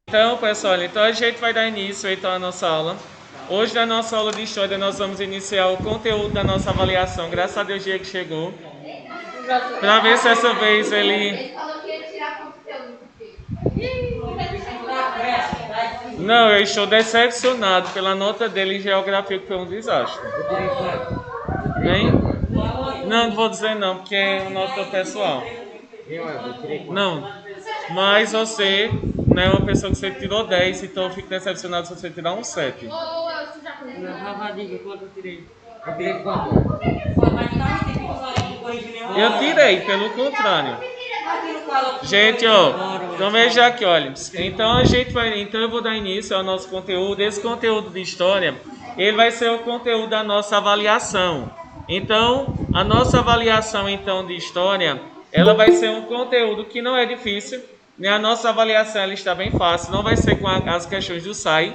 Então, pessoal, então a gente vai dar início então à nossa aula. Hoje, na nossa aula de História, nós vamos iniciar o conteúdo da nossa avaliação. Graças a Deus, o Diego chegou. Para ver se essa vez ele... Ele falou que ia tirar conteúdo. Não, eu estou decepcionado pela nota dele em geografia, que foi um desastre. Hein? Não vou dizer não, porque é uma nota pessoal. Não, mas você não é uma pessoa que você tirou 10, então eu fico decepcionado se você tirar um 7. Ô, você já conseguiu? Quanto eu tirei? Eu tirei quanto? Eu tirei, pelo contrário. Gente, ó, então veja aqui, olha. Então eu vou dar início ao nosso conteúdo. Esse conteúdo de história, ele vai ser o conteúdo da nossa avaliação. Então, a nossa avaliação então de história, ela vai ser um conteúdo que não é difícil, né? A nossa avaliação ela está bem fácil, não vai ser com as questões do SAI.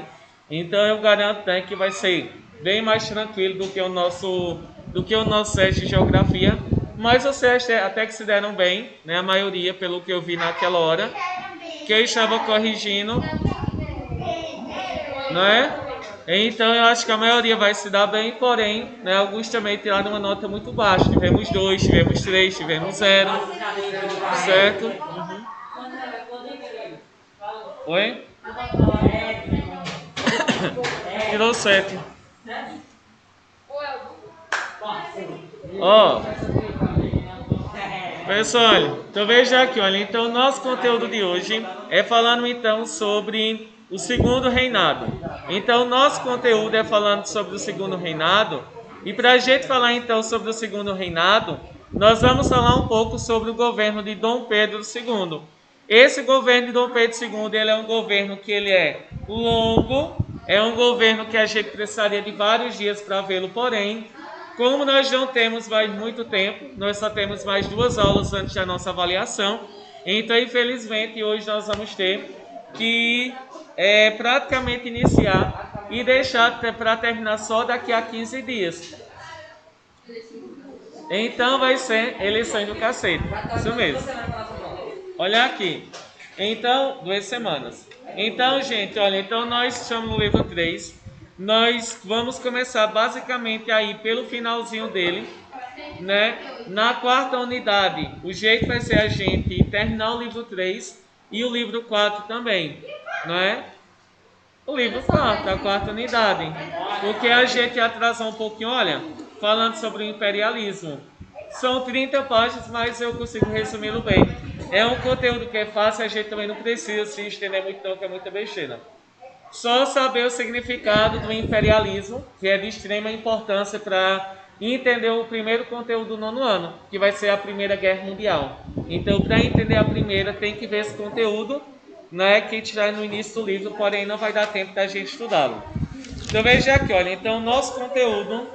Então eu garanto, né, que vai ser bem mais tranquilo do que o nosso teste de geografia. Mas vocês até que se deram bem, né? A maioria, pelo que eu vi naquela hora, que eu estava corrigindo, né? Então eu acho que a maioria vai se dar bem, porém, né, alguns também tiraram uma nota muito baixa. Tivemos 2, tivemos 3, tivemos 0, certo? Oi? Tirou 7. Ó, pessoal, então veja aqui, olha, então o nosso conteúdo de hoje é falando então sobre o segundo reinado. Então o nosso conteúdo é falando sobre o segundo reinado, e para a gente falar então sobre o segundo reinado, nós vamos falar um pouco sobre o governo de Dom Pedro II. Esse governo de Dom Pedro II, ele é um governo que ele é longo, é um governo que a gente precisaria de vários dias para vê-lo, porém, como nós não temos mais muito tempo, nós só temos mais 2 aulas antes da nossa avaliação, então infelizmente hoje nós vamos ter que praticamente iniciar e deixar para terminar só daqui a 15 dias. Então vai ser eleição do cacete, isso mesmo. Olha aqui, então 2 semanas. Então gente, olha, então nós estamos no livro 3. Nós vamos começar basicamente aí pelo finalzinho dele, né? Na 4ª unidade, o jeito vai ser a gente terminar o livro 3 e o livro 4 também, não é? O livro 4, a 4ª unidade. Porque a gente atrasou um pouquinho, olha, falando sobre o imperialismo. São 30 páginas, mas eu consigo resumi-lo bem. É um conteúdo que é fácil, a gente também não precisa se estender muito não, que é muita besteira. Só saber o significado do imperialismo, que é de extrema importância para entender o primeiro conteúdo do 9º ano, que vai ser a Primeira Guerra Mundial. Então, para entender a primeira, tem que ver esse conteúdo, né, que está no início do livro, porém não vai dar tempo da gente estudá-lo. Então, veja aqui, olha, então nosso conteúdo,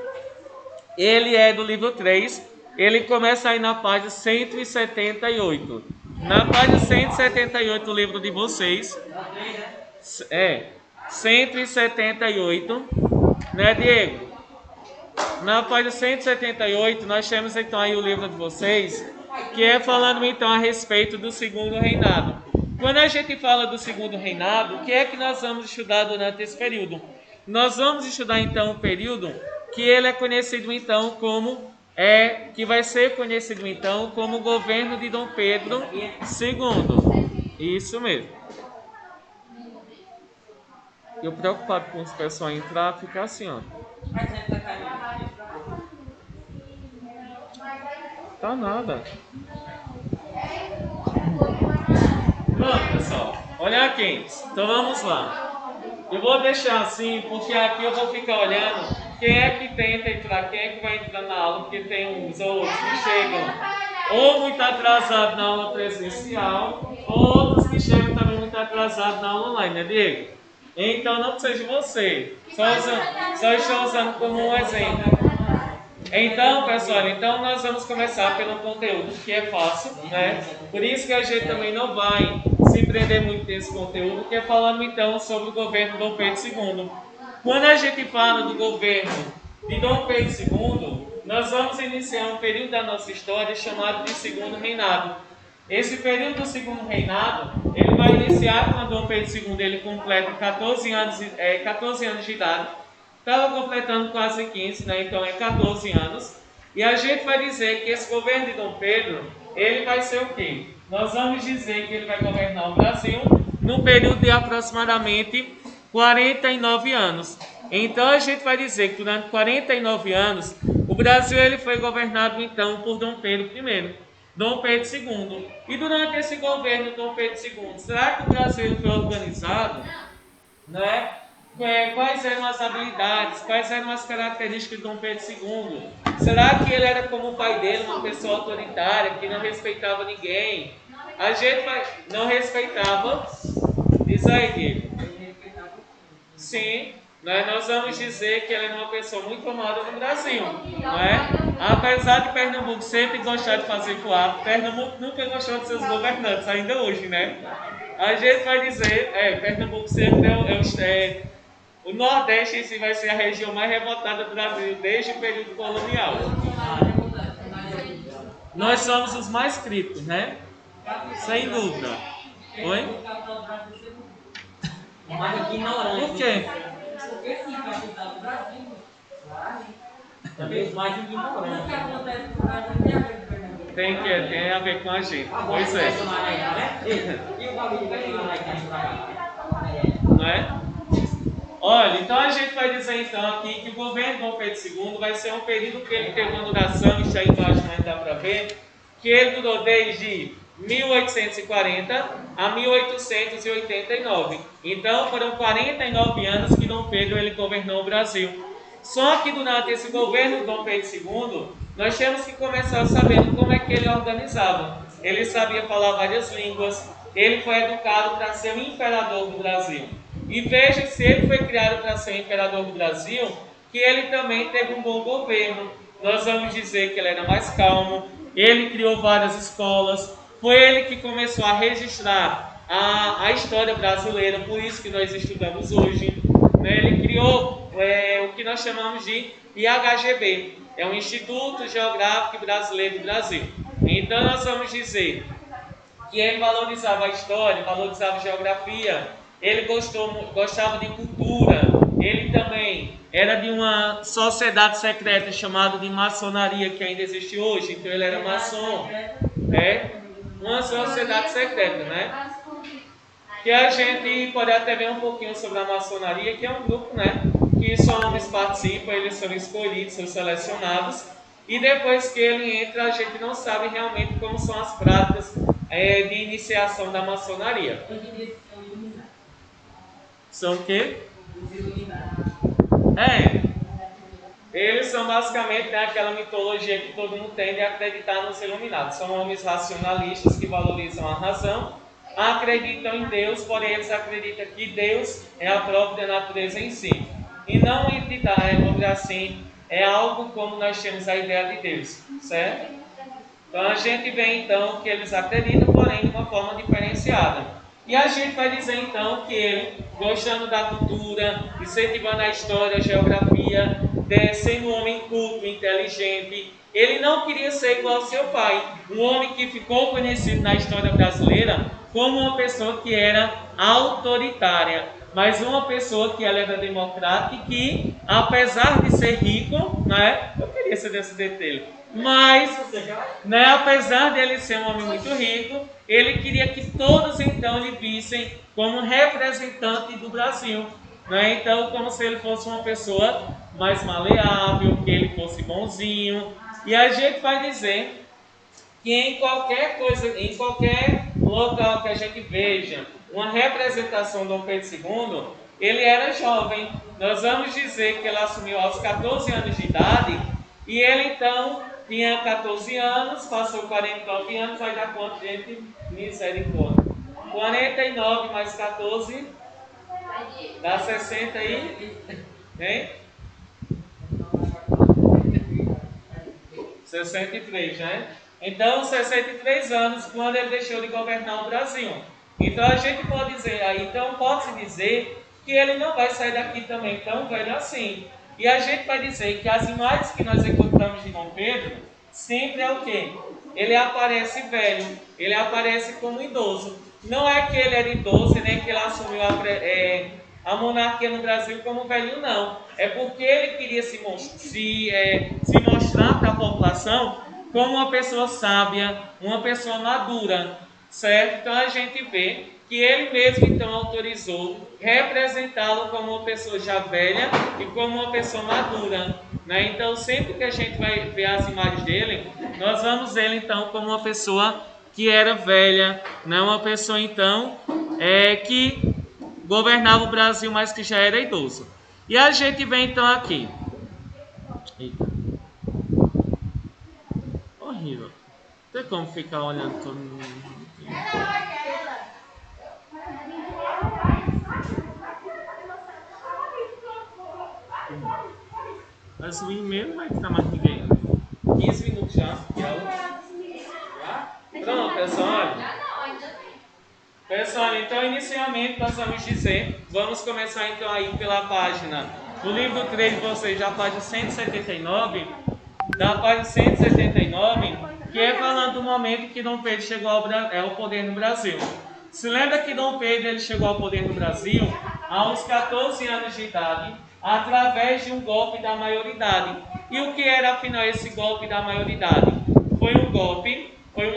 ele é do livro 3, ele começa aí na página 178. Na página 178 do livro de vocês, 178, né, Diego? Na página 178, nós temos então aí o livro de vocês, que é falando então a respeito do segundo reinado. Quando a gente fala do segundo reinado, o que é que nós vamos estudar durante esse período? Nós vamos estudar então um período que ele é conhecido então como, que vai ser conhecido então como o governo de Dom Pedro II. Isso mesmo. Eu preocupado com os pessoal entrar, ficar assim, ó. Tá nada. Pronto, pessoal. Olha aqui. Então vamos lá. Eu vou deixar assim, porque aqui eu vou ficar olhando quem é que tenta entrar, quem é que vai entrar na aula, porque tem uns outros que chegam ou muito atrasado na aula presencial, ou outros que chegam também muito atrasado na aula online, né, Diego? Então não precisa de você, só estou usando como um exemplo. Então, pessoal, então nós vamos começar pelo conteúdo, que é fácil, né? Por isso que a gente também não vai se prender muito nesse conteúdo, que é falando então sobre o governo de Dom Pedro II. Quando a gente fala do governo de Dom Pedro II, nós vamos iniciar um período da nossa história chamado de Segundo Reinado. Esse período do Segundo Reinado, ele vai iniciar quando Dom Pedro II ele completa 14 anos de idade. Estava completando quase 15, né? Então é 14 anos. E a gente vai dizer que esse governo de Dom Pedro, ele vai ser o quê? Nós vamos dizer que ele vai governar o Brasil num período de aproximadamente 49 anos. Então a gente vai dizer que durante 49 anos, o Brasil ele foi governado então por Dom Pedro I, Dom Pedro II. E durante esse governo de Dom Pedro II, será que o Brasil foi organizado? Né? Quais eram as habilidades, quais eram as características de Dom Pedro II? Será que ele era como o pai dele, uma pessoa autoritária, que não respeitava ninguém? A gente vai... Não respeitava? Diz aí, Diego. Sim, nós vamos dizer que ele era uma pessoa muito amada no Brasil, não é? Apesar de Pernambuco sempre gostar de fazer coado, Pernambuco nunca gostou de seus governantes, ainda hoje, né? A gente vai dizer, Pernambuco sempre o Nordeste esse vai ser a região mais revoltada do Brasil desde o período colonial. Nós somos os mais críticos, né? Sem dúvida. Oi? Por quê? Porque sim, para ajudar o Brasil. Também os mais ignorantes. O que acontece com o Brasil tem a ver com a gente. Pois é. E o bagulho vai chegar lá e vai não é? Olha, então a gente vai dizer então aqui que o governo de Dom Pedro II vai ser um período que ele teve uma duração, isso aí embaixo não dá para ver, que ele durou desde 1840 a 1889. Então foram 49 anos que Dom Pedro ele governou o Brasil. Só que durante esse governo de Dom Pedro II, nós temos que começar sabendo como é que ele organizava. Ele sabia falar várias línguas, ele foi educado para ser o imperador do Brasil. E veja, se ele foi criado para ser o imperador do Brasil, que ele também teve um bom governo. Nós vamos dizer que ele era mais calmo, ele criou várias escolas, foi ele que começou a registrar a história brasileira, por isso que nós estudamos hoje. Ele criou o que nós chamamos de IHGB, é o Instituto Geográfico Brasileiro do Brasil. Então nós vamos dizer que ele valorizava a história, valorizava a geografia, ele gostava de cultura, ele também era de uma sociedade secreta chamada de maçonaria, que ainda existe hoje, então ele era maçom. Uma sociedade secreta, né? Que a gente pode até ver um pouquinho sobre a maçonaria, que é um grupo, né? Que só homens participam, eles são escolhidos, são selecionados, e depois que ele entra, a gente não sabe realmente como são as práticas de iniciação da maçonaria. São o quê? Eles são basicamente aquela mitologia que todo mundo tem de acreditar nos iluminados. São homens racionalistas que valorizam a razão, acreditam em Deus, porém eles acreditam que Deus é a própria natureza em si. E não uma entidade, vamos dizer assim, é algo como nós temos a ideia de Deus, certo? Então a gente vê então que eles acreditam, porém de uma forma diferenciada. E a gente vai dizer então que ele, gostando da cultura, incentivando a história, a geografia, sendo um homem culto, inteligente, ele não queria ser igual ao seu pai, um homem que ficou conhecido na história brasileira como uma pessoa que era autoritária, mas uma pessoa que ela era democrática e que, apesar de ser rico, né, eu queria ser descendente dele, mas, né, apesar de ele ser um homem muito rico, ele queria que todos então lhe vissem como representante do Brasil, né? Então, como se ele fosse uma pessoa mais maleável, que ele fosse bonzinho. E a gente vai dizer que em qualquer coisa, em qualquer local que a gente veja uma representação de Dom Pedro II, ele era jovem. Nós vamos dizer que ele assumiu aos 14 anos de idade, e ele então tinha 14 anos, passou 49 anos, vai dar quanto, gente? Misericórdia. 49 mais 14 dá 60 aí, hein? 63, né? Então, 63 anos, quando ele deixou de governar o Brasil. Então, a gente pode dizer, então pode-se dizer que ele não vai sair daqui também tão velho assim. E a gente vai dizer que as imagens que nós encontramos de Dom Pedro, sempre é o quê? Ele aparece velho, ele aparece como idoso. não é que ele era idoso, nem que ele assumiu a monarquia no Brasil como velho, não. É porque ele queria se mostrar para a população como uma pessoa sábia, uma pessoa madura, certo? Então a gente vê que ele mesmo então autorizou representá-lo como uma pessoa já velha e como uma pessoa madura, né? Então sempre que a gente vai ver as imagens dele, nós vamos ele então como uma pessoa que era velha, né? Uma pessoa então que governava o Brasil, mas que já era idoso. E a gente vem então aqui. Eita. Horrível. Não tem como ficar olhando todo mundo. Mas o e-mail não vai ficar mais ninguém. 15 minutos já. Pronto, pessoal. Pessoal, então inicialmente nós vamos começar então aí pela página do livro 3 de vocês, da página 179, que é falando do momento que Dom Pedro chegou ao poder no Brasil. Se lembra que Dom Pedro ele chegou ao poder no Brasil aos 14 anos de idade, através de um golpe da maioridade. E o que era afinal esse golpe da maioridade? Foi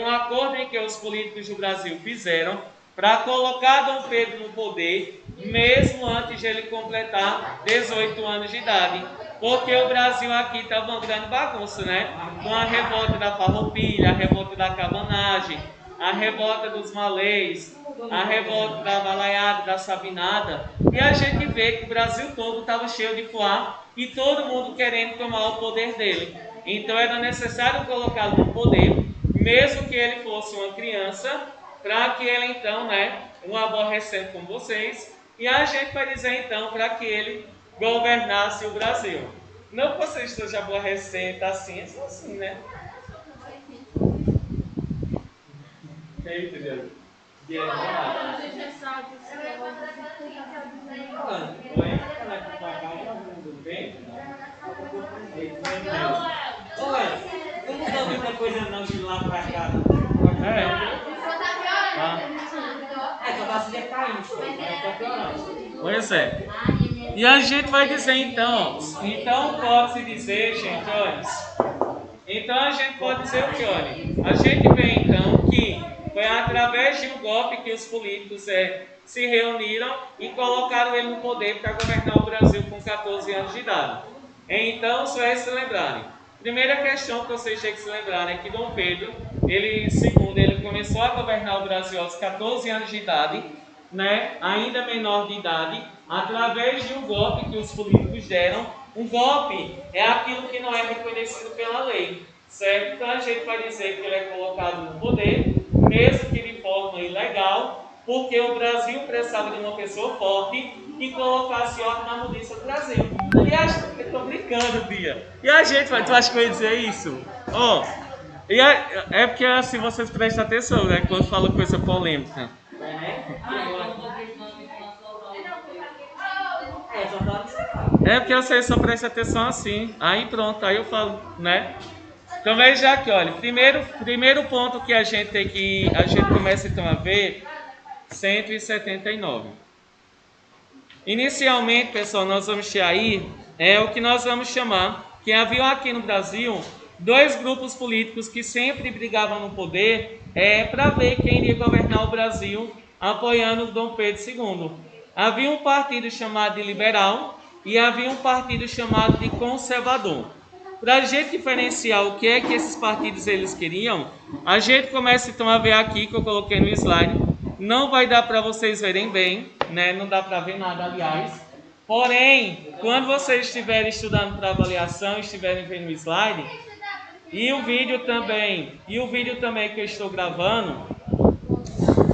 um acordo em que os políticos do Brasil fizeram para colocar Dom Pedro no poder, mesmo antes de ele completar 18 anos de idade. Porque o Brasil aqui estava uma grande bagunça, né? Com a revolta da Farroupilha, a revolta da cabanagem, a revolta dos malês, a revolta da balaiada, da sabinada. E a gente vê que o Brasil todo estava cheio de fuá e todo mundo querendo tomar o poder dele. Então era necessário colocá-lo no poder, mesmo que ele fosse uma criança, para que ele então, um aborrecendo com vocês, e a gente vai dizer então para que ele governasse o Brasil. Não que vocês estejam aborrecendo assim, é só assim, né? Eita, Deus. Tudo bem? Não mudou muita coisa não de lá pra cá. Só tá se decaindo, tá piorando. Pois é. E a gente vai dizer então pode-se dizer, gente, olha. Então a gente pode dizer o que, olha. A gente vê então que foi através de um golpe que os políticos se reuniram e colocaram ele no poder para governar o Brasil com 14 anos de idade. Então, só é se lembrarem. Primeira questão que vocês têm que se lembrarem é que Dom Pedro, ele começou a governar o Brasil aos 14 anos de idade, ainda menor de idade, através de um golpe que os políticos deram. Um golpe é aquilo que não é reconhecido pela lei, certo? Então a gente vai dizer que ele é colocado no poder, mesmo que de forma ilegal, porque o Brasil precisava de uma pessoa forte que colocasse ordem na mudança do Brasil. Aliás, eu estou brincando, Bia. E a gente vai, tu acha que eu ia dizer isso? É porque assim vocês prestam atenção, né? Quando fala coisa polêmica. É porque vocês só prestam atenção assim. Aí pronto, aí eu falo, né? Então veja aqui, olha. Primeiro ponto que a gente começa então a ver, 179. Inicialmente, pessoal, nós vamos ter aí o que nós vamos chamar, que havia aqui no Brasil dois grupos políticos que sempre brigavam no poder para ver quem iria governar o Brasil, apoiando Dom Pedro II. Havia um partido chamado de liberal e havia um partido chamado de conservador. Para a gente diferenciar o que é que esses partidos eles queriam, a gente começa então a ver aqui, que eu coloquei no slide. Não vai dar para vocês verem bem, não dá para ver nada, aliás. Porém, quando vocês estiverem estudando para avaliação, estiverem vendo o slide, e o vídeo também que eu estou gravando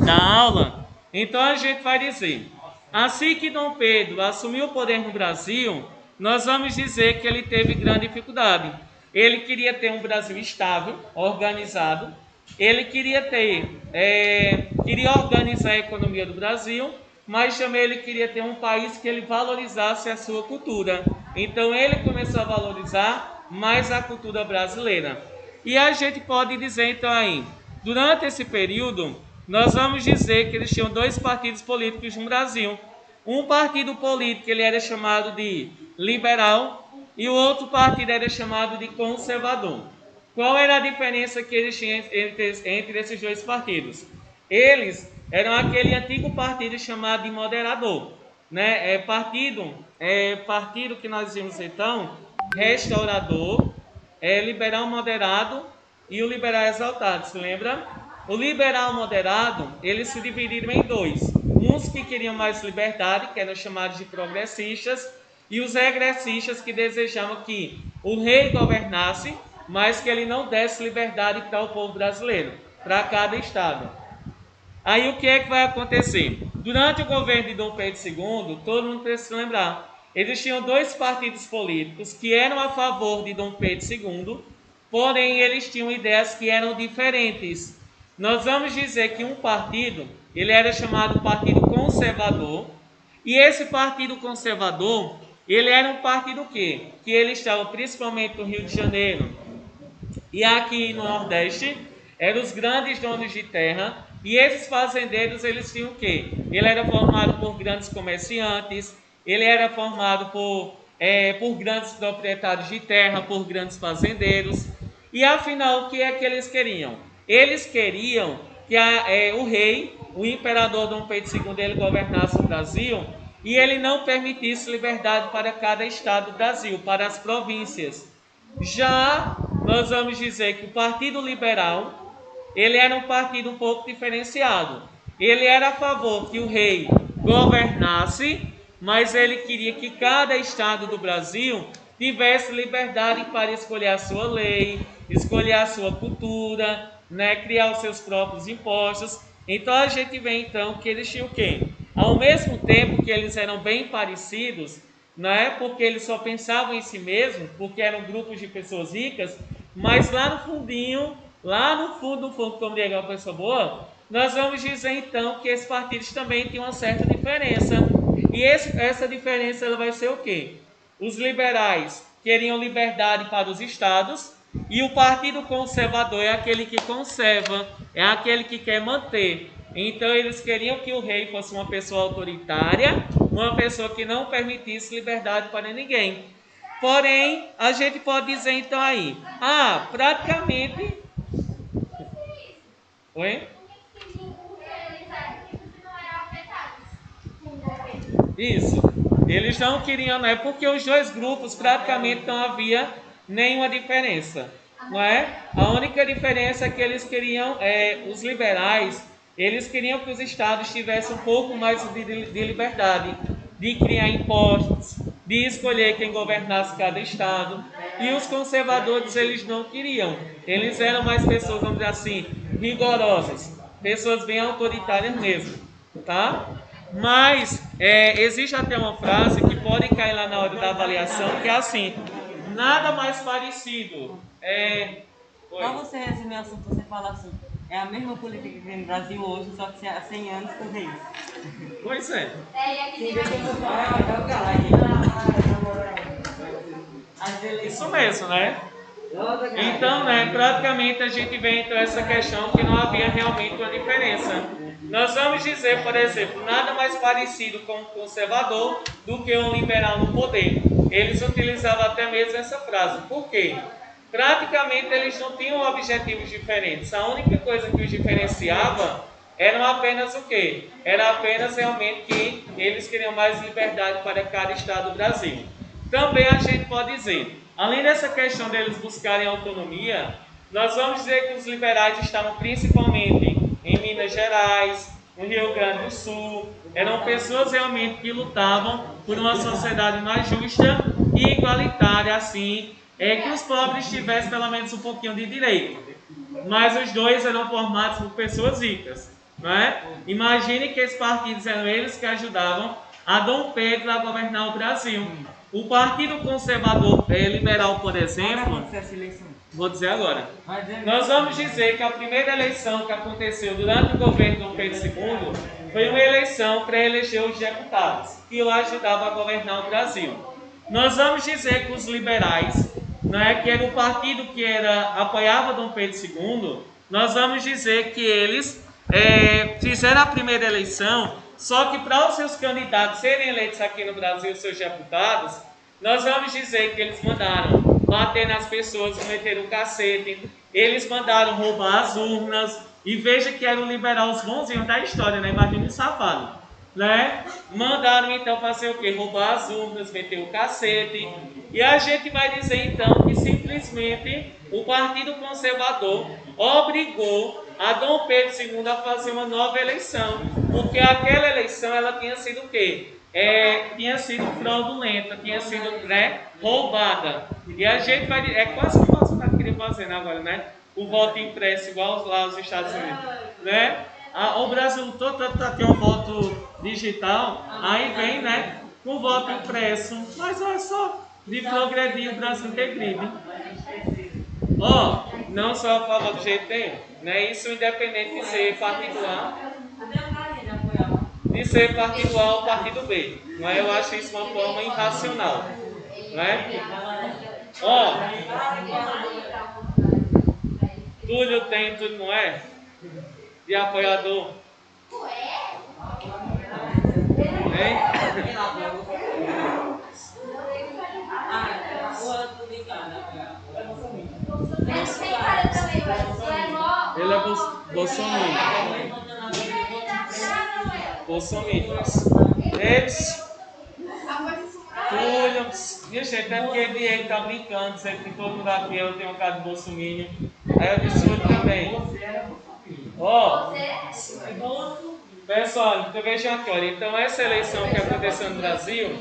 da aula, então a gente vai dizer, assim que Dom Pedro assumiu o poder no Brasil, nós vamos dizer que ele teve grande dificuldade. Ele queria ter um Brasil estável, organizado. Ele queria organizar a economia do Brasil, mas também ele queria ter um país que ele valorizasse a sua cultura. Então ele começou a valorizar mais a cultura brasileira. E a gente pode dizer então aí, durante esse período, nós vamos dizer que eles tinham dois partidos políticos no Brasil. Um partido político ele era chamado de liberal e o outro partido era chamado de conservador. Qual era a diferença que eles tinham entre esses dois partidos? Eles eram aquele antigo partido chamado de moderador, né? Partido que nós dizemos então, restaurador, liberal moderado e o liberal exaltado, se lembra? O liberal moderado, eles se dividiram em dois. Uns que queriam mais liberdade, que eram chamados de progressistas, e os regressistas que desejavam que o rei governasse, mas que ele não desse liberdade para o povo brasileiro, para cada estado. Aí o que é que vai acontecer? Durante o governo de Dom Pedro II, todo mundo precisa se lembrar, existiam dois partidos políticos que eram a favor de Dom Pedro II, porém eles tinham ideias que eram diferentes. Nós vamos dizer que um partido, ele era chamado Partido Conservador, e esse Partido Conservador, ele era um partido que ele estava principalmente no Rio de Janeiro e aqui no Nordeste, eram os grandes donos de terra, e esses fazendeiros, eles tinham o quê? Ele era formado por grandes comerciantes, ele era formado por grandes proprietários de terra, por grandes fazendeiros, e afinal, o que é que eles queriam? Eles queriam que o rei, o imperador Dom Pedro II, ele governasse o Brasil e ele não permitisse liberdade para cada estado do Brasil, para as províncias. Já nós vamos dizer que o Partido Liberal, ele era um partido um pouco diferenciado. Ele era a favor que o rei governasse, mas ele queria que cada estado do Brasil tivesse liberdade para escolher a sua lei, escolher a sua cultura, né, criar os seus próprios impostos. Então a gente vê então que eles tinham o quê? Ao mesmo tempo que eles eram bem parecidos, não é porque eles só pensavam em si mesmos, porque eram grupos de pessoas ricas, mas lá no fundinho, lá no fundo, como diria a pessoa boa, nós vamos dizer então que esses partidos também têm uma certa diferença. E essa diferença ela vai ser o quê? Os liberais queriam liberdade para os estados e o Partido Conservador é aquele que conserva, é aquele que quer manter. Então eles queriam que o rei fosse uma pessoa autoritária, uma pessoa que não permitisse liberdade para ninguém. Porém, a gente pode dizer então aí, praticamente... Oi? Isso. Eles não queriam, não é? Porque os dois grupos praticamente não havia nenhuma diferença, não é? A única diferença é que eles queriam, os liberais, eles queriam que os estados tivessem um pouco mais de liberdade, de criar impostos, de escolher quem governasse cada estado. E os conservadores, eles não queriam. Eles eram mais pessoas, vamos dizer assim, rigorosas, pessoas bem autoritárias mesmo, tá? Mas existe até uma frase que pode cair lá na hora da avaliação, que é assim: nada mais parecido. Para você resumir o assunto, você fala assim: é a mesma política que tem no Brasil hoje, só que há 100 anos com reis. Pois é. Isso mesmo, né? Então, né, praticamente a gente vê então essa questão que não havia realmente uma diferença. Nós vamos dizer, por exemplo, nada mais parecido com um conservador do que um liberal no poder. Eles utilizavam até mesmo essa frase. Por quê? Praticamente eles não tinham objetivos diferentes. A única coisa que os diferenciava eram apenas o quê? Era apenas realmente que eles queriam mais liberdade para cada estado do Brasil. Também a gente pode dizer, além dessa questão deles buscarem autonomia, nós vamos dizer que os liberais estavam principalmente em Minas Gerais, no Rio Grande do Sul. Eram pessoas realmente que lutavam por uma sociedade mais justa e igualitária, assim, que os pobres tivessem pelo menos um pouquinho de direito. Mas os dois eram formados por pessoas ricas, não é? Imagine que esses partidos eram eles que ajudavam a Dom Pedro a governar o Brasil. O Partido Conservador Liberal, por exemplo, vou dizer agora, nós vamos dizer que a primeira eleição que aconteceu durante o governo de Dom Pedro II foi uma eleição para eleger os deputados, que o ajudavam a governar o Brasil. Nós vamos dizer que os liberais, que era o partido que apoiava Dom Pedro II, nós vamos dizer que eles fizeram a primeira eleição, só que para os seus candidatos serem eleitos aqui no Brasil, seus deputados, nós vamos dizer que eles mandaram bater nas pessoas, meter o cacete, eles mandaram roubar as urnas, e veja que eram liberais bonzinhos da história, né? Imagina um safado, né? Mandaram então fazer o quê? Roubar as urnas, meter o cacete, e a gente vai dizer então que simplesmente o Partido Conservador obrigou a Dom Pedro II a fazer uma nova eleição, porque aquela eleição ela tinha sido o quê? Tinha sido fraudulenta, tinha sido roubada. E a gente vai dizer, é quase que o Bolsonaro queria fazer, né, agora, né? O voto impresso igual lá os Estados Unidos, né? O Brasil todo para ter um voto digital, aí vem, né, com o voto impresso, mas olha só, de progredir o Brasil degride. Não só a favor do jeito nenhum, né? Isso independente de ser particular, ou partido B, não é? Eu acho isso uma forma irracional, não é? Túlio tem, Túlio não é? De apoiador. Hein? Ele é bolsominion. Eles. Túlio. Minha gente, é porque Diego tá brincando, sempre que todo mundo aqui eu tenho um cara de bolsominion. Aí eu disse Túlio também. Pessoal, então vejam aqui, olha, então essa eleição que aconteceu no Brasil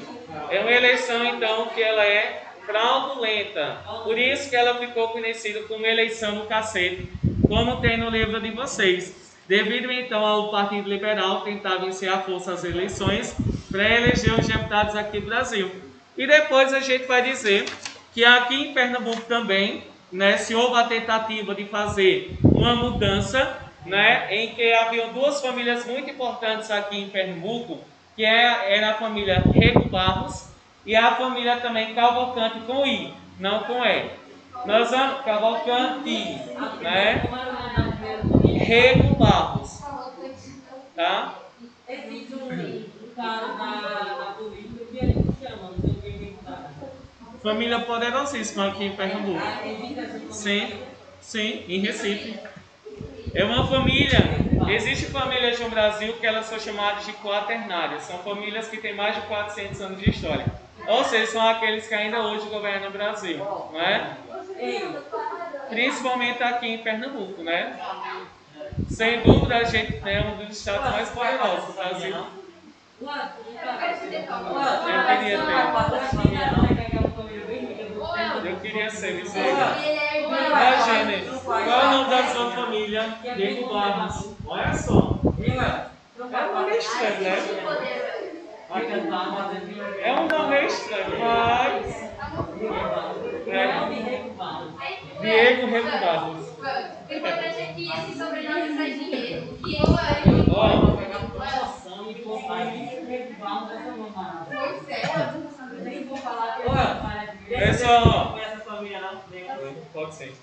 é uma eleição então que ela é fraudulenta, por isso que ela ficou conhecida como eleição do cacete, como tem no livro de vocês, devido então ao Partido Liberal tentar vencer à força as eleições para eleger os deputados aqui do Brasil. E depois a gente vai dizer que aqui em Pernambuco também, né, se houve a tentativa de fazer uma mudança, né, em que haviam duas famílias muito importantes aqui em Pernambuco, que era a família Rego Barros e a família também Cavalcante com I, não com E. Nós vamos Cavalcante, né? Rego Barros, tá? Existe um cara da política que ele chama, não sei o que ele tá. Família poderosíssima aqui em Pernambuco. Sim, em Recife. É uma família, existe famílias no Brasil que elas são chamadas de quaternárias, são famílias que têm mais de 400 anos de história. Ou seja, são aqueles que ainda hoje governam o Brasil, não é? Principalmente aqui em Pernambuco, né? Sem dúvida a gente tem um dos estados mais poderosos do Brasil. Eu queria ser Viseira. Imagine, qual é o nome da sua família? Rego Barros. Olha só. É um nome estranho, né? É um nome estranho, mas... Diego Rego Barros. O importante é que esse sobrenome traz dinheiro. Pessoal, pode ser.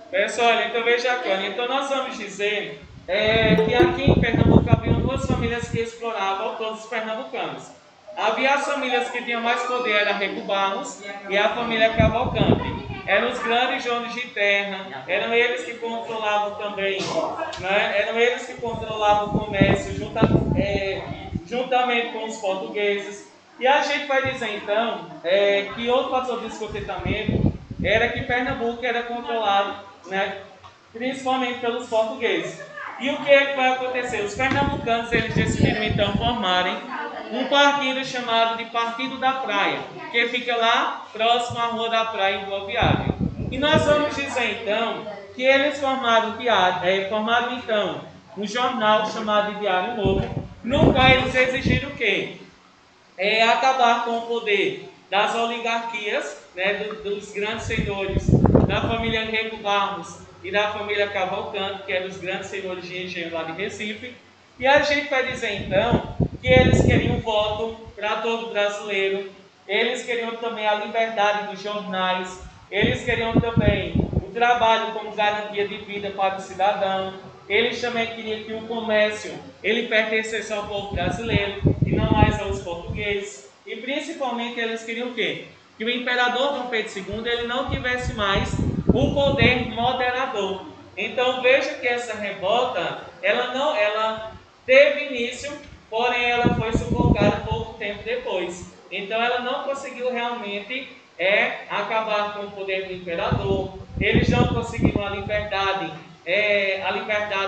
Pessoal, então veja aqui, então nós vamos dizer que aqui em Pernambuco haviam duas famílias que exploravam todos os pernambucanos. Havia as famílias que tinham mais poder, era Rego Barros e a família Cavalcante. Eram os grandes donos de terra, eram eles que controlavam também, né? Eram eles que controlavam o comércio juntamente com os portugueses. E a gente vai dizer então que outro fator de descontentamento era que Pernambuco era controlado, né, principalmente pelos portugueses. E o que é que vai acontecer? Os pernambucanos eles decidiram então formarem um partido chamado de Partido da Praia, que fica lá próximo à Rua da Praia em Boa Viagem. E nós vamos dizer então que eles formaram então um jornal chamado de Diário Novo, no qual eles exigiram o quê? Acabar com o poder das oligarquias, né, dos grandes senhores da família Rego Barros e da família Cavalcante, que eram os grandes senhores de engenho lá de Recife. E a gente vai dizer então que eles queriam voto para todo brasileiro, eles queriam também a liberdade dos jornais, eles queriam também o trabalho como garantia de vida para o cidadão, Eles também queriam que o comércio ele pertencesse ao povo brasileiro e não mais aos portugueses. E principalmente eles queriam o quê? Que o imperador Dom Pedro II ele não tivesse mais o poder moderador. Então veja que essa revolta ela teve início, porém ela foi sufocada pouco tempo depois. Então ela não conseguiu realmente acabar com o poder do imperador. Eles não conseguiram a liberdade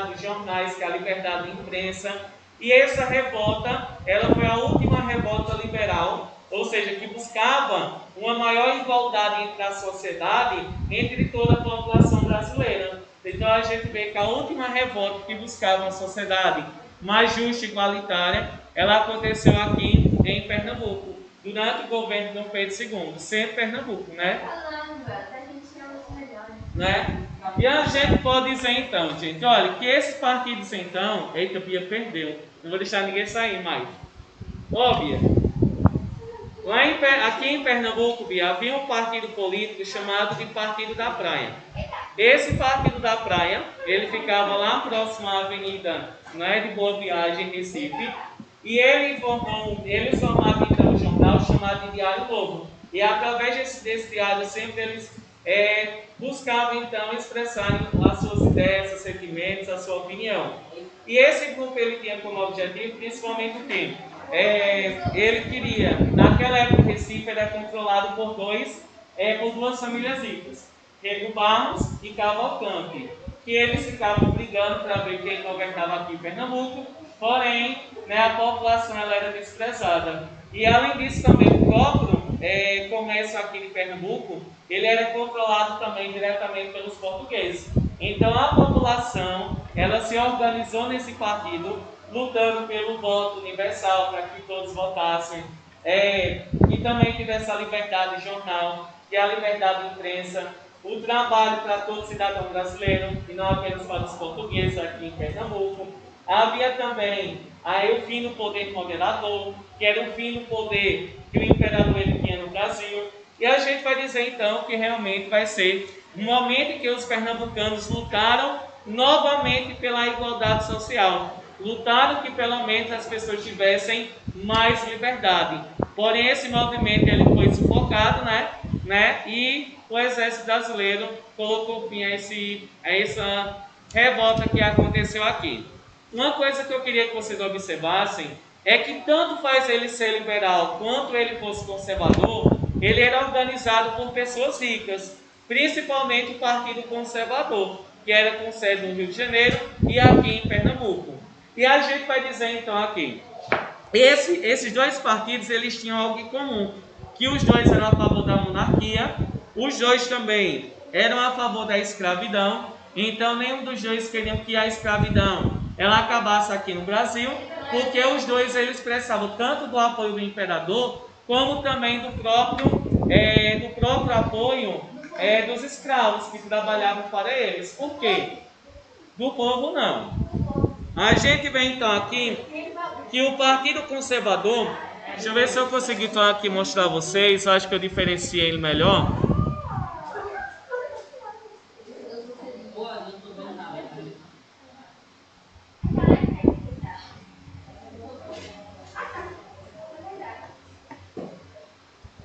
dos jornais, que é a liberdade de imprensa. E essa revolta, ela foi a última revolta liberal, ou seja, que buscava uma maior igualdade entre a sociedade, entre toda a população brasileira. Então a gente vê que a última revolta que buscava uma sociedade mais justa e igualitária, ela aconteceu aqui em Pernambuco, durante o governo de Dom Pedro II, sempre Pernambuco, né? Caramba, a gente é os melhores. Né? E a gente pode dizer então, gente, olha, que esses partidos então, eita, Bia perdeu, não vou deixar ninguém sair mais. Ó, Bia, aqui em Pernambuco, Bia, havia um partido político chamado de Partido da Praia. Esse Partido da Praia, ele ficava lá próximo à Avenida, né, de Boa Viagem, Recife, e ele formava então um jornal chamado de Diário Novo. E através desse diário sempre eles buscavam então expressar as suas ideias, seus sentimentos, a sua opinião. E esse grupo ele tinha como objetivo principalmente o quê? Ele queria, naquela época o Recife era controlado por duas famílias ricas, Rego Barros e Cavalcante, que eles ficavam brigando para ver quem governava aqui em Pernambuco, porém a população ela era desprezada. E além disso também o próprio comércio aqui de Pernambuco, ele era controlado também diretamente pelos portugueses. Então a população, ela se organizou nesse partido, lutando pelo voto universal, para que todos votassem, e também tivesse a liberdade de jornal e a liberdade de imprensa, o trabalho para todo cidadão brasileiro, e não apenas para os portugueses aqui em Pernambuco. Havia também o fim do poder moderador, que era o fim do poder que o imperador ele tinha no Brasil. E a gente vai dizer então que realmente vai ser um momento em que os pernambucanos lutaram novamente pela igualdade social. Lutaram que pelo menos as pessoas tivessem mais liberdade. Porém esse movimento ele foi sufocado, né? E o exército brasileiro colocou fim a essa revolta que aconteceu aqui. Uma coisa que eu queria que vocês observassem é que tanto faz ele ser liberal quanto ele fosse conservador, ele era organizado por pessoas ricas, principalmente o Partido Conservador, que era com sede no Rio de Janeiro e aqui em Pernambuco. E a gente vai dizer então aqui, esses dois partidos eles tinham algo em comum, que os dois eram a favor da monarquia, os dois também eram a favor da escravidão, então nenhum dos dois queriam que a escravidão ela acabasse aqui no Brasil, porque os dois eles expressavam tanto do apoio do imperador, como também do próprio apoio dos escravos que trabalhavam para eles. Por quê? Do povo não. A gente vê então aqui que o Partido Conservador, deixa eu ver se eu conseguir então aqui mostrar a vocês, eu acho que eu diferenciei ele melhor.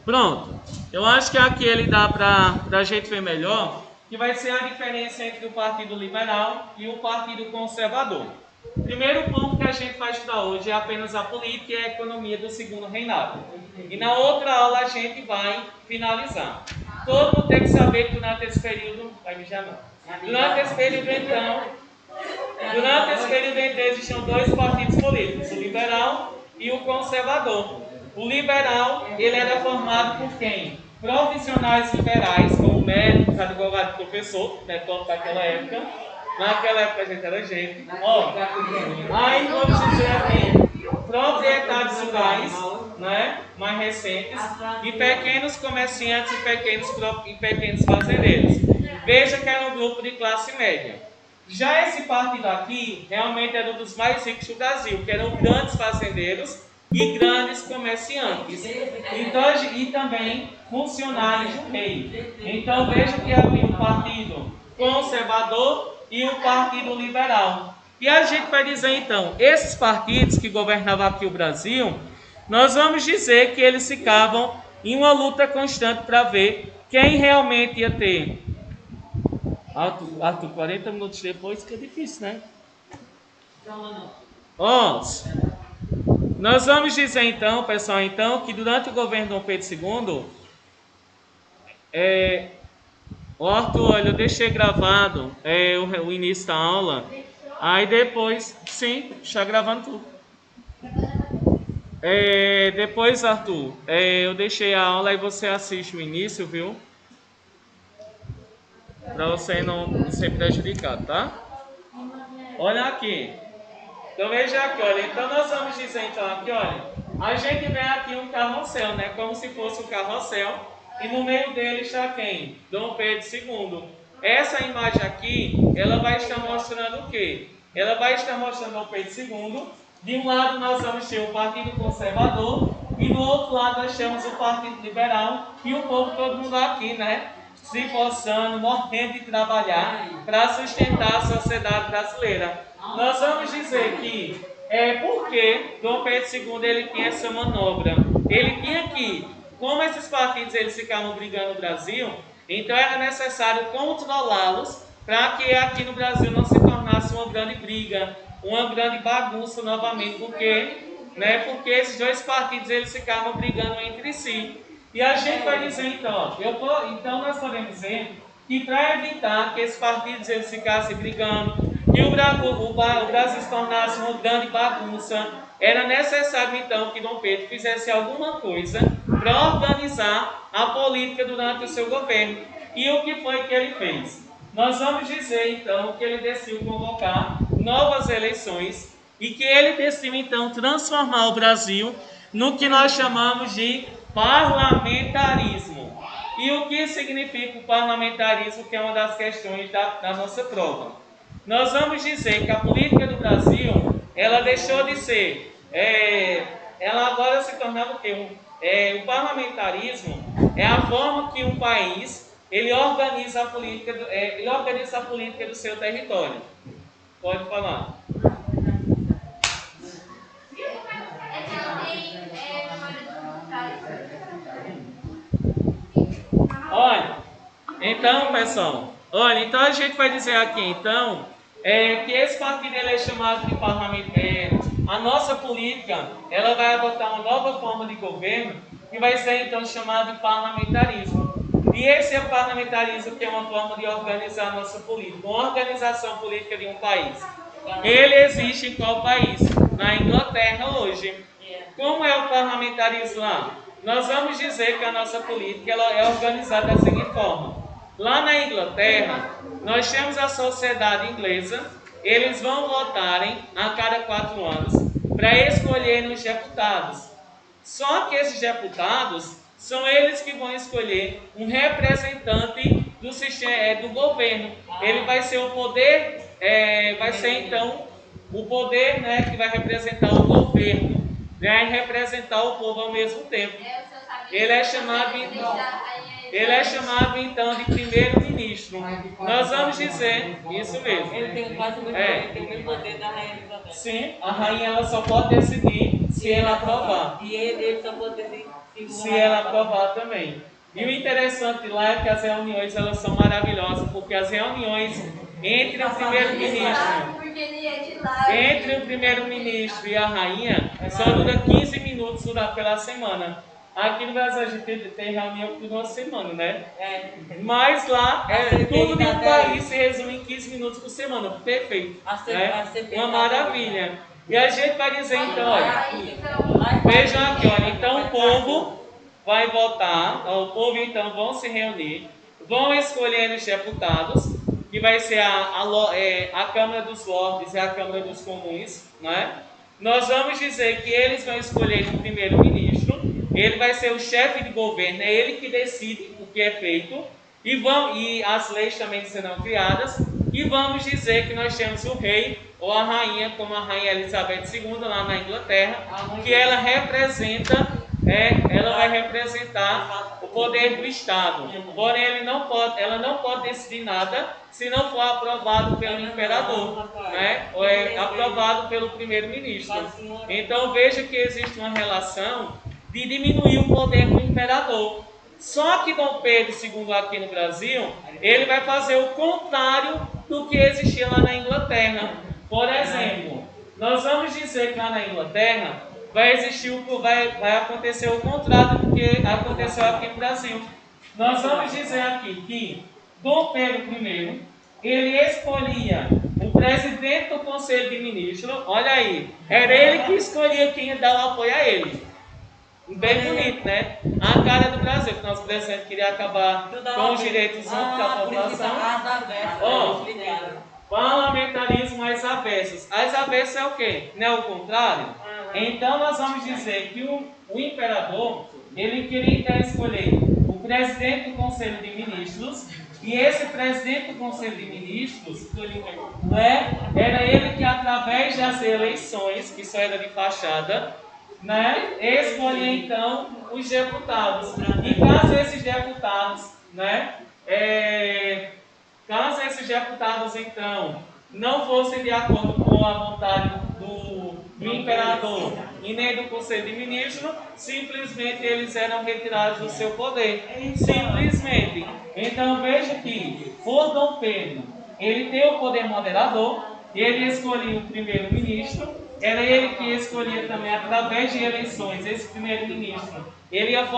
Pronto, eu acho que aqui ele dá para a gente ver melhor, que vai ser a diferença entre o Partido Liberal e o Partido Conservador. Primeiro ponto que a gente vai estudar hoje é apenas a política e a economia do segundo reinado. E na outra aula a gente vai finalizar. Todo mundo tem que saber que durante esse período, durante esse período então existiam dois partidos políticos, o liberal e o conservador. O liberal, ele era formado por quem? Profissionais liberais, como médicos, advogados, professor, né, como naquela época. Naquela época a gente era gente. Aí vamos dizer aqui, proprietários rurais, né, mais recentes, e pequenos comerciantes e pequenos fazendeiros. Veja que era um grupo de classe média. Já esse partido aqui, realmente era um dos mais ricos do Brasil, que eram grandes fazendeiros e grandes comerciantes, então, e também funcionários do rei. Então veja que havia um partido conservador e o Partido Liberal. E a gente vai dizer então, esses partidos que governavam aqui o Brasil, nós vamos dizer que eles ficavam em uma luta constante para ver quem realmente ia ter. Arthur, 40 minutos depois fica difícil, né? Nós vamos dizer então, pessoal, então, que durante o governo Dom Pedro II, Arthur, olha, eu deixei gravado o início da aula, aí depois, sim, está gravando tudo. Depois, Arthur, eu deixei a aula e você assiste o início, viu? Para você não ser prejudicado, tá? Olha aqui. Então veja aqui, olha. Então nós vamos dizer então aqui, olha. A gente vê aqui um carrossel, né? Como se fosse um carrossel. E no meio dele está quem? Dom Pedro II. Essa imagem aqui, ela vai estar mostrando o quê? Ela vai estar mostrando Dom Pedro II. De um lado nós vamos ter o Partido Conservador. E do outro lado nós temos o Partido Liberal. E o povo, todo mundo aqui, né? Se forçando, morrendo de trabalhar para sustentar a sociedade brasileira. Nós vamos dizer que porque Dom Pedro II ele tinha essa manobra. Ele tinha que, como esses partidos eles ficavam brigando no Brasil, então era necessário controlá-los para que aqui no Brasil não se tornasse uma grande briga, uma grande bagunça novamente, porque esses dois partidos eles ficavam brigando entre si. E a gente vai dizer então, então nós podemos dizer que para evitar que esses partidos eles ficassem brigando, que o Brasil se tornasse uma grande bagunça, era necessário então que Dom Pedro fizesse alguma coisa para organizar a política durante o seu governo. E o que foi que ele fez? Nós vamos dizer então que ele decidiu convocar novas eleições e que ele decidiu então transformar o Brasil no que nós chamamos de parlamentarismo. E o que significa o parlamentarismo, que é uma das questões da nossa prova? Nós vamos dizer que a política do Brasil, ela deixou de ser, ela agora se tornava o quê? O parlamentarismo é a forma que um país ele organiza a política do seu território. Pode falar. Olha, então pessoal, então a gente vai dizer aqui então que esse partido ele é chamado de parlamento. A nossa política ela vai adotar uma nova forma de governo que vai ser então chamado de parlamentarismo. E esse é o parlamentarismo que é uma forma de organizar a nossa política, uma organização política de um país. Ele existe em qual país? Na Inglaterra hoje. Como é o parlamentarismo lá? Nós vamos dizer que a nossa política ela é organizada da seguinte forma. Lá na Inglaterra, nós temos a sociedade inglesa, eles vão votarem a cada 4 anos para escolherem os deputados. Só que esses deputados são eles que vão escolher um representante do sistema, do governo. Ele vai ser o poder, vai ser então o poder, né, que vai representar o governo. Vai representar o povo ao mesmo tempo. Ele é chamado então de primeiro-ministro. Nós vamos dizer isso mesmo. Ele tem quase o mesmo poder da rainha Elizabeth. Sim, a rainha ela só pode decidir se ela aprovar. E ele só pode decidir se ela aprovar também. E o interessante lá é que as reuniões elas são maravilhosas, porque as reuniões entre o primeiro-ministro e a rainha só dura 15 minutos pela semana. Aqui no Brasil a gente tem reunião por 1 semana, né? Mas lá tudo de um país se resume em 15 minutos por semana. Perfeito. Uma maravilha. E a gente vai dizer então, olha, vejam aqui, olha, então o povo vai votar, o povo então vão se reunir, vão escolher os deputados, que vai ser a Câmara dos Lordes e a Câmara dos Comuns, né? Nós vamos dizer que eles vão escolher um primeiro-ministro, ele vai ser o chefe de governo, é ele que decide o que é feito, e as leis também serão criadas, e vamos dizer que nós temos o rei ou a rainha, como a rainha Elizabeth II lá na Inglaterra, que ela vai representar o poder do Estado. Porém, ela não pode decidir nada se não for aprovado pelo imperador, né? Ou é aprovado pelo primeiro-ministro. Então veja que existe uma relação de diminuir o poder do imperador. Só que Dom Pedro II aqui no Brasil, ele vai fazer o contrário do que existia lá na Inglaterra. Por exemplo, nós vamos dizer que lá na Inglaterra vai acontecer o contrário do que aconteceu aqui no Brasil. Nós vamos dizer aqui que Dom Pedro I, ele escolhia o presidente do Conselho de Ministros. Olha aí, era ele que escolhia quem ia dar o apoio a ele. Bem bonito, né? A cara do Brasil, que nosso presidente queria acabar com os direitos da população. Parlamentarismo às avessas. Às avessas é o quê? Não é o contrário? Então nós vamos dizer que o imperador, ele queria então escolher o presidente do Conselho de Ministros, e esse presidente do Conselho de Ministros, né, era ele que através das eleições, que só era de fachada, né, escolher então os deputados. E caso esses deputados, né, então não fossem de acordo com a vontade do imperador e nem do Conselho de Ministros, simplesmente eles eram retirados do seu poder. Simplesmente. Então veja que por Dom Pedro, ele tem o poder moderador, ele escolhia o primeiro-ministro. Era ele que escolhia também, através de eleições, esse primeiro-ministro. Ele ia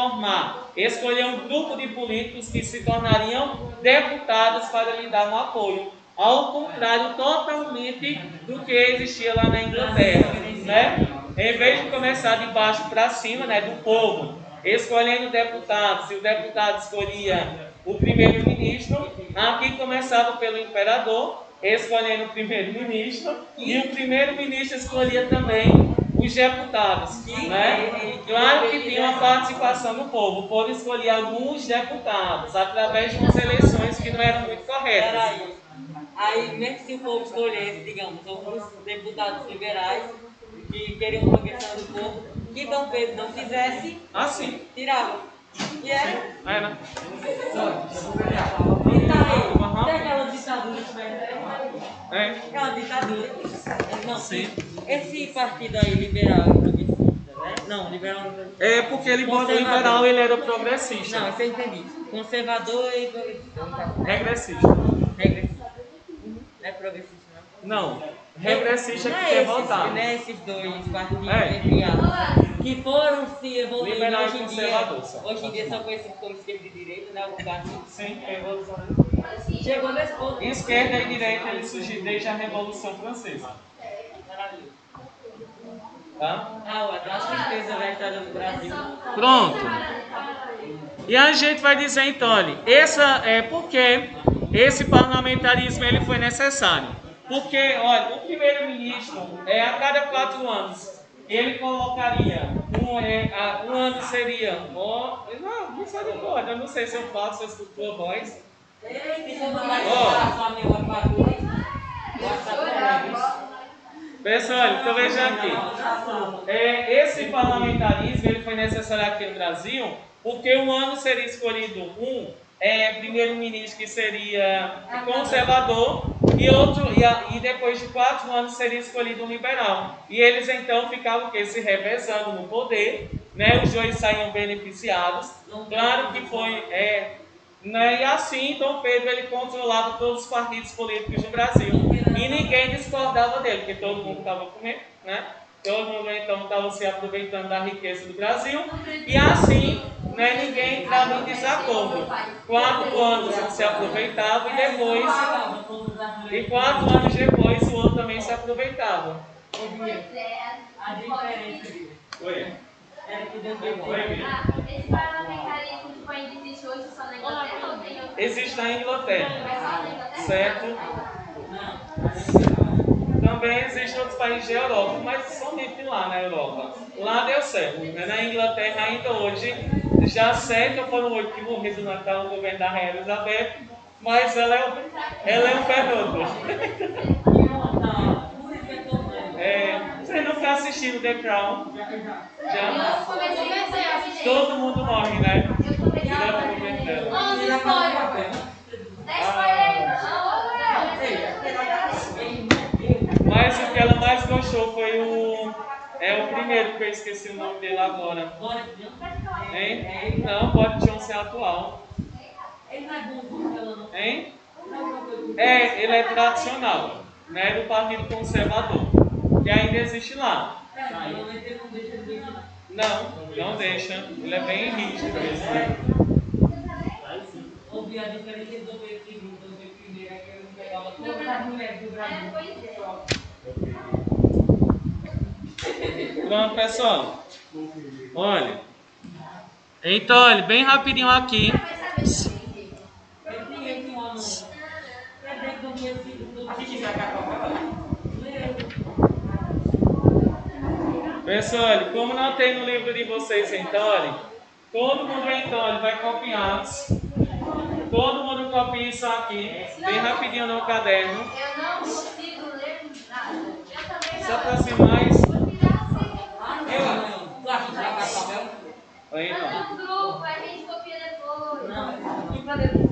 escolher um grupo de políticos que se tornariam deputados para lhe dar um apoio. Ao contrário, totalmente do que existia lá na Inglaterra. Né? Em vez de começar de baixo para cima, né, do povo, escolhendo deputados, e o deputado escolhia o primeiro-ministro, aqui começava pelo imperador, escolhendo o primeiro-ministro, e o primeiro-ministro escolhia também os deputados, né? Claro que tinha uma participação do povo, o povo escolhia alguns deputados, através de umas eleições que não eram muito corretas. Aí, mesmo se o povo escolhesse, digamos, alguns deputados liberais, que queriam uma questão do povo, que Dom Pedro não fizesse, tirava. E era? Era. E tá aí, tem aquela ditadura também. Aquela ditadura. Não, sim. Esse partido aí, liberal e progressista, né? Não, liberal e progressista. É porque ele botou liberal, ele era progressista. Não, isso eu entendi. Conservador e progressista. Regressista. Regressista. Não é progressista, não? Não. Regressista que quer votar. Não é esses dois partidos que foram se evoluindo liberal hoje e em conservador. dia. Hoje em dia são conhecidos como esquerda e direita, né? Algum lugar assim. Sim, é evolução. Chegou nesse ponto. Esquerda e direita, ele surgiu desde a Revolução Francesa. Maravilha. Tá? Dá certeza da história do Brasil. Pronto. E a gente vai dizer então, olha, porque esse parlamentarismo ele foi necessário. Porque, olha, o primeiro-ministro, a cada 4 anos, ele colocaria, um ano seria, não sei de cor, eu não sei se eu faço, se eu escuto a voz. Pessoal, então veja aqui, esse parlamentarismo ele foi necessário aqui no Brasil, porque um ano seria escolhido primeiro-ministro que seria conservador e depois de 4 anos seria escolhido um liberal. E eles então ficavam se revezando no poder, né? Os dois saíam beneficiados. Claro que foi, né? E assim Dom Pedro ele controlava todos os partidos políticos do Brasil e ninguém discordava dele, porque todo mundo estava comendo, né? Todo mundo então estava se aproveitando da riqueza do Brasil e assim, né, ninguém entrava em desacordo. 4 anos um se aproveitava e 4 anos depois o outro também se aproveitava. A diferença Oi. era que Deus Esse parlamentarismo tipo, ainda existe hoje só na Inglaterra ou tem outro? Existe na Inglaterra, Mas só na Inglaterra? certo? Também existem outros países da Europa, mas somente lá na Europa. Lá deu certo, né? Na Inglaterra ainda hoje, já 7 ou foram 8 que morreram no Natal no governo da Rainha Elizabeth, mas ela é um fenômeno. Você não está assistindo The Crown? Já? Eu comecei a assistir. Todo mundo morre, né? Tira do momento dela. Vamos spoiler. Dá spoiler não. Mas o que ela mais gostou foi o primeiro, que eu esqueci o nome dele agora. Hein? Não, Boris Johnson é atual. Ele não é bom como ela não. Hein? Ele é tradicional, né? Do Partido Conservador, que ainda existe lá. Não deixa. Ele é bem rígido mesmo. Ouvi a diferença do primeiro é que eu pegava todas as mulheres do Brasil. Pronto, pessoal. Olha. Então, olha, bem rapidinho aqui. Pessoal, olha, como não tem no livro de vocês, então, olha, todo mundo então, olha, vai copiar. Todo mundo copia isso aqui, bem rapidinho no caderno. Eu não consigo ler nada. Eu também não. Só para ser mais. Tu acha que vai papel? Aí, então. Manda no grupo, a gente copia depois. Não,